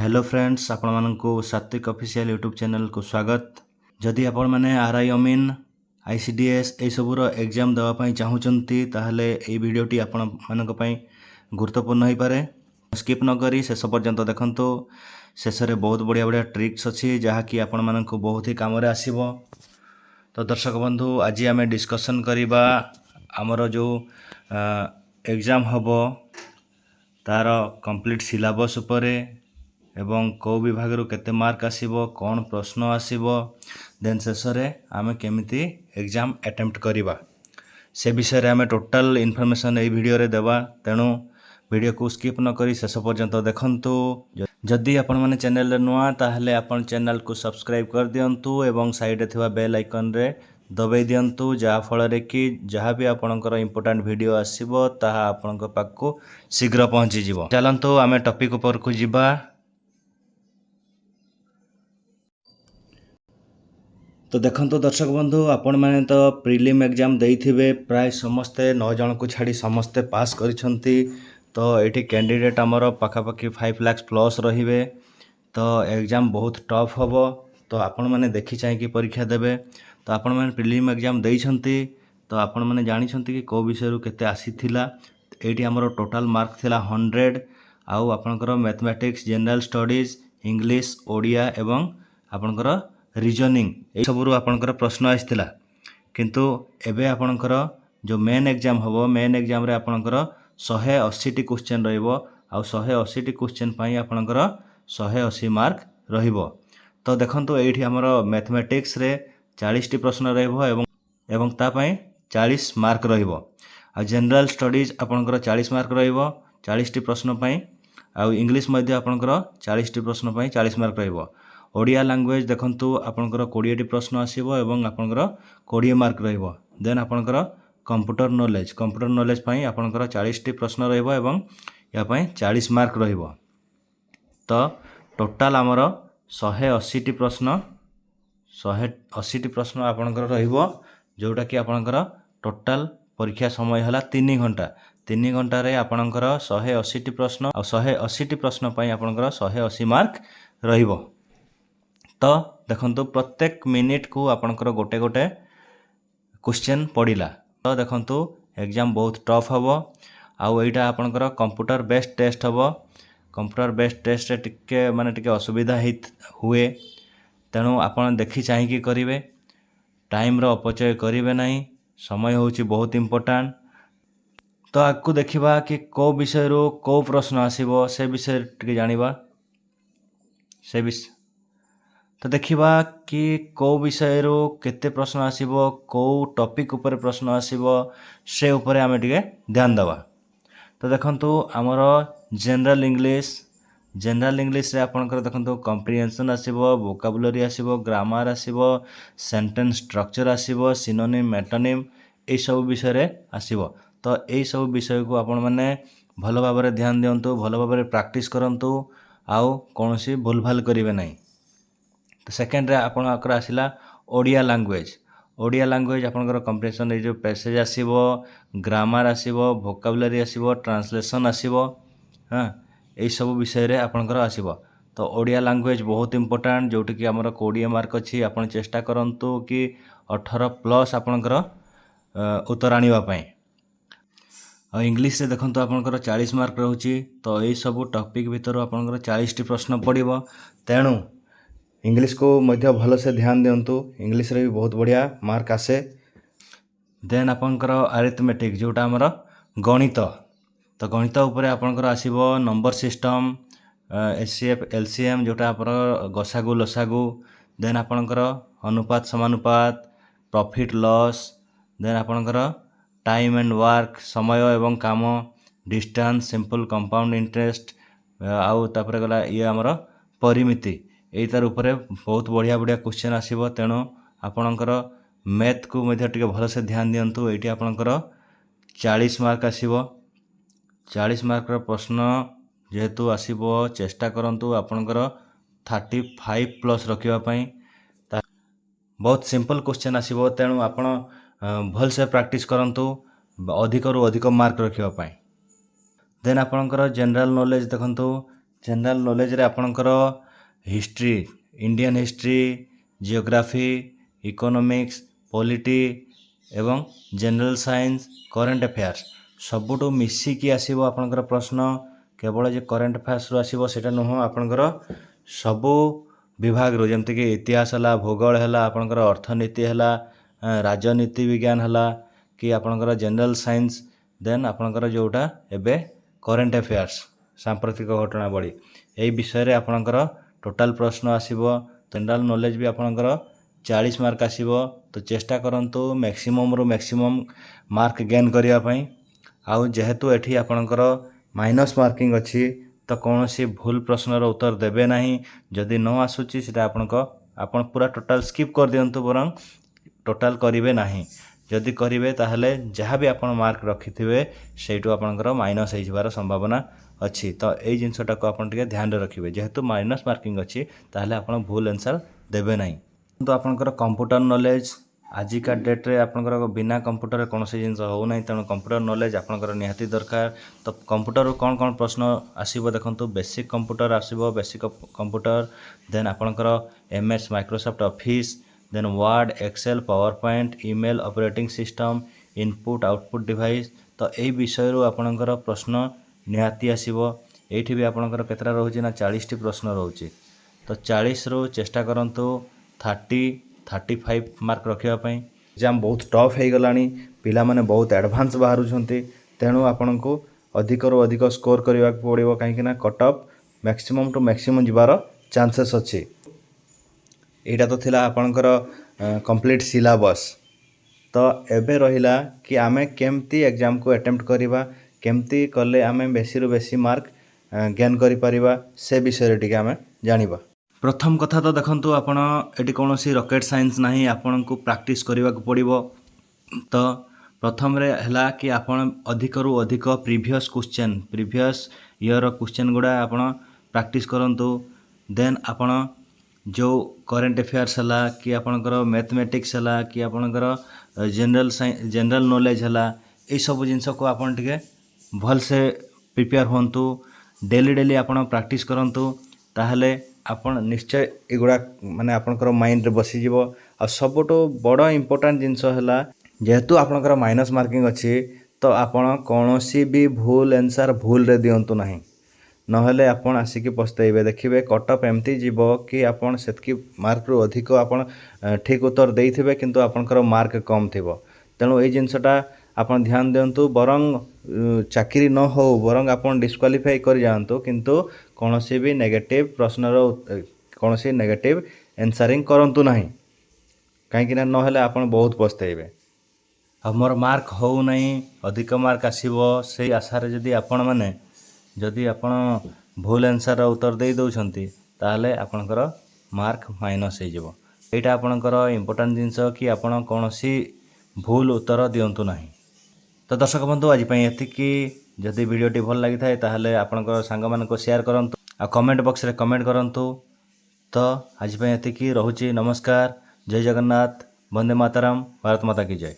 Hello friends, आपण मानकु सात्विक official YouTube channel को स्वागत। जदि आपण माने आरआई अमीन आईसीडीएस ए सबूर एग्जाम देवा पई चाहूचंती ताहले ए वीडियोटी आपण मानक पई गुरुत्वपूर्ण होई पारे। स्किप न करी शेष पर्यंत देखंतु। शेष रे बहुत बढ़िया बढ़िया ट्रिक्स अछि जहा कि आपण मानकु बहुत ही काम रे आसीबो। तो दर्शक बंधु, आज आमे डिस्कशन करिबा हमर जो एग्जाम हबो तार कंप्लीट सिलेबस उपरे एवं को विभाग रु केते मार्क आसीबो, कौन प्रश्न आसीबो, देन शेष रे आमे केमिति एग्जाम अटेम्प्ट करिबा से विषय रे आमे टोटल इन्फॉर्मेशन ए वीडियो रे देबा। तेणु वीडियो को स्किप न करी शेष पर्यंत देखंतु। जदि आपण माने चैनल रे नुआ ताहले आपण चैनल को सब्सक्राइब कर दियंतु एवं साइड रे थिबा बेल आइकन रे दबाई दियंतु, जहा फल रे कि जहा भी आपणकर इंपोर्टेंट वीडियो आसीबो ताहा आपणक पाखु शीघ्र पहुंची जिवो। चलंतु आमे टॉपिक ऊपर को जिबा। तो देखंतु दर्शक बंधु, आपण माने तो प्रीलिम एग्जाम देइथिबे, प्राय समस्ते 9 जन को छाड़ी समस्ते पास करिसंती। तो एठी कैंडिडेट हमर पाखापाखि 5 लाख प्लस रहिबे। तो एग्जाम बहुत टफ हबो। तो आपण माने देखि चाहि कि परीक्षा देबे। तो आपण माने प्रीलिम एग्जाम देइछंती, तो आपण माने जानिछंती कि को विषय रु केते आसीथिला। एठी हमर टोटल मार्क थिला 100 आउ आपनकर mathematics, general studies, English, Odia एवं आपनकर रीजनिंग ए सबरु आपनकर प्रश्न आइसथिला। किंतु एबे आपनकर जो मेन एग्जाम हबो, मेन एग्जाम रे आपनकर 180 टी क्वेश्चन रहइबो आ 180 टी क्वेश्चन पई आपनकर 180 मार्क रहिबो। तो देखंतु एठी हमर मैथमेटिक्स रे 40 टी प्रश्न रहइबो एवं ता पई 40 मार्क रहिबो। आ जनरल स्टडीज आपनकर 40 मार्क रहिबो 40 टी प्रश्न पई। आ इंग्लिश मध्ये आपनकर 40 टी प्रश्न पई 40 मार्क रहिबो। ओडिया लैंग्वेज देखंतु आपनकर 20 टी प्रश्न आसीबो एवं आपनकर 20 मार्क रहिबो। देन आपनकर कंप्यूटर नॉलेज पई आपनकर 40 टी प्रश्न रहिबो एवं या पई 40 मार्क रहिबो। तो टोटल हमर 180 टी प्रश्न आपनकर रहिबो, जोटा कि आपनकर टोटल परीक्षा समय हला 3 घंटा। 3 घंटा रे आपनकर 180 टी प्रश्न आ 180 टी प्रश्न पई आपनकर 180 मार्क रहिबो। तो देखंतु प्रत्येक मिनिट को आपनकर गोटे गोटे क्वेश्चन पड़िला। तो देखंतु एग्जाम बहुत टफ हबो। आउ एटा आपनकर कंप्यूटर बेस्ड टेस्ट हबो। कंप्यूटर बेस्ड टेस्ट रे टिके असुविधा हुए। तेणु आपण देखि चाहि कि करिवे, टाइम रो अपचय करिवे नहीं। समय होची बहुत इंपोर्टेंट। तो आकु देखिबा कि को विषय रो को प्रश्न आसीबो से विषय टिके जानिबा। तो देखिबा कि को विषय रो केते प्रश्न आसीबो, को टॉपिक ऊपर प्रश्न आसीबो से ऊपर आमे टिके ध्यान देबा। तो देखंतु हमर जनरल इंग्लिश रे आपनकर देखंतु कॉम्प्रिहेंशन आसीबो, वोकैबुलरी आसीबो, ग्रामर आसीबो, सेंटेंस स्ट्रक्चर आसीबो, सिनोनिम, मेटोनिम ए सब विषय रे आसीबो। तो ए सब विषय को आपण माने भलो भाबरे ध्यान दियंतु, भलो भाबरे प्रैक्टिस करंतु, आउ कोनोसी भूलभाल करिवे नहीं। तो सेकेंड रे आपनकर आसिला ओडिया लैंग्वेज आपनकर कॉम्प्रिहेंशन ए जो पैसेज आसीबो, ग्रामर आसीबो, वोकैबुलरी आसीबो, ट्रांसलेशन आसीबो। हां, ए सब विषय रे आपनकर आसीबो। तो ओडिया लैंग्वेज बहुत इंपोर्टेंट, जोटी कि हमर 20 मार्क अछि। आपण चेष्टा करंतु कि 18 प्लस आपनकर उत्तर आनिबा पई। आ इंग्लिश रे देखंतु आपनकर 40 मार्क रहउची। तो ए सब टॉपिक भीतर आपनकर 40 टी प्रश्न पड़िबो। तेणु इंग्लिश को मध्य भल से ध्यान दियंतु। इंग्लिश रे भी बहुत बढ़िया मार्क आसे। देन आपनकर अरिथमेटिक जोटा हमर गणित। तो गणित ऊपर आपनकर आसीबो नंबर सिस्टम, एचसीएफ, एलसीएम जोटा आपन गसागु लसागु। देन आपनकर अनुपात समानुपात, प्रॉफिट लॉस। देन आपनकर टाइम एंड वर्क, समय एवं काम, डिस्टेंस, सिंपल कंपाउंड इंटरेस्ट, आउ तापर गला ये हमर परिमिति। एई तार ऊपर बहुत बढ़िया बढ़िया क्वेश्चन आसीबो। तेणु आपनकर मैथ को मध्य टिके भल से ध्यान दियंतु। एठी आपनकर 40 मार्क आसीबो। 40 मार्क रो प्रश्न जेहेतु आसीबो, चेष्टा करंतु आपनकर 35 प्लस रखिबा पई। बहुत सिंपल क्वेश्चन आसीबो। तेणु आपण भल से प्रैक्टिस करंतु अधिक रु अधिक मार्क रखिबा पई। देन आपनकर जनरल नॉलेज देखंतु जनरल नॉलेज रे आपणकर history, Indian history, geography, economics, polity एवं जनरल साइंस, करंट अफेयर्स सबुठु मिसिकी आसीबो आपणकर प्रश्न। केवल जे करंट अफेयर्स रु आसीबो सेटा नुह, आपणकर सबु विभाग रु जेमति कि इतिहास हला, भूगोल हला, आपणकर अर्थनीति हला, राजनीति विज्ञान हला कि आपणकर जनरल साइंस, देन आपणकर जोटा एबे करंट अफेयर्स सांप्रतिक घटनावली एई विषय रे आपणकर टोटाल प्रश्न आसीबो। जनरल नॉलेज भी आपणकर 40 मार्क आसीबो। तो चेष्टा करंतु मैक्सिमम रु मैक्सिमम मार्क गेन करिया पई। आउ जेहेतु एठी आपणकर माइनस मार्किंग अछि तो कौनसी भूल प्रश्नर उत्तर देबे नहीं। जदि न आसुची सेटा आपण पूरा टोटाल स्किप कर दियंतु, बरं टोटाल करिवे नहीं। जदि करिवे ताहले जहाँ भी आपण मार्क रखिथिबे सेटू आपणकर माइनस होई जिवार संभावना अछि। तो एई जिंसटा को आपण टिके ध्यान रे रखिबे। जेहेतु माइनस मार्किंग अछि ताहले आपण भूल आंसर देबे नहीं। तो आपणकर कंप्यूटर नॉलेज आजिका डेट रे आपणकर बिना कंप्यूटर कौनसी जिनस हो नहीं, तेणु कंप्यूटर नॉलेज आपणकर निहाती दरकार। तो कंप्यूटर कौन कौन प्रश्न आसीबो देखंतु। बेसिक कंप्यूटर आसीबो, बेसिक कंप्यूटर, देन आपणकर MS Microsoft Office, then Word, Excel, PowerPoint, email, operating system, input output device. तो यही विषय रु आपणकर प्रश्न निहाती आसीबो। एठी भी आपणकर केतरा रहउची ना 40 टी प्रश्न रहउची। तो 40 रु चेष्टा करंतु 30-35 मार्क रखिया पई। एग्जाम बहुत टफ हो गलानी, पिला माने बहुत एडवांस बाहरुछंती, तेणु आपनको अधिक रु अधिक स्कोर करबा पड़िबो। काहेकि ना cut off maximum to maximum जिबार चांसेस अछि। एटा तो थिला आपणकर कंप्लीट सिलेबस। तो एबे रहिला कि आमे केमती एग्जाम को अटेम्प्ट करिबा, केमती कले आमे बेसी रु बेसी मार्क गेन करि परिबा, से विषय टिके आमे जानिबा। प्रथम कथा तो देखंतु आपण एटी कोनोसी रॉकेट साइंस नाही, आपण को प्रैक्टिस करबा को पड़िबो। तो प्रथम रे हला कि आपण अधिक रु अधिक previous question, previous year question गुडा आपण प्रैक्टिस करंतु। देन आपण जो करंट अफेयर्स हला कि आपणकर मैथमेटिक्स हला कि आपणकर जनरल नॉलेज हला, ए सब जिंस को आपण टिके भल से प्रिपेयर होंतु। डेली डेली आपण प्रैक्टिस करंतु, ताहले आपण निश्चय एगुडा माने आपणकर माइंड रे बसी जिवो। आ सबटो बड़ इंपोर्टेंट जिंस हला, जेहेतु आपणकर माइनस मार्किंग अछि तो आपण कोनोसी भी भूल आंसर भूल रे दियंतु नाही, नहले आपण आसिकी पछताइबे। देखिबे कट ऑफ एमती जीवो कि आपण सेतकी मार्क रु अधिक आपण ठीक उत्तर देइथिबे किंतु आपणकर मार्क कम थिबो। तेणु ए जिंसटा आपण ध्यान दियंतु। बरं चाकरी न हो, बरं आपण डिस्क्वालिफाई कर जांतु, किंतु कोनोसी भी नेगेटिव प्रश्नर कोनोसी नेगेटिव आंसरिंग करंतु नाही, काहेकि ना नहले आपण बहुत पछताइबे। हमर मार्क हो नहीं, अधिक मार्क आसीबो सेही आशा रे जदि आपण माने जदि आपण भूल आंसर उत्तर दे दउछंती ताहले आपणकर मार्क माइनस हो जिवो। एटा आपणकर इंपोर्टेंट जिंस कि आपण कोनोसी भूल उत्तर दियंतु नाही। तो दर्शक बंधु आज पई एतिकी। जदि वीडियोटी भल लागि थाए ताहले आपणकर सांग मानको शेयर करंतु आ कमेंट बॉक्स रे कमेंट करंतु। तो आज पई एतिकी, रहुची। नमस्कार, जय जगन्नाथ, वंदे मातरम, भारत माता की जय।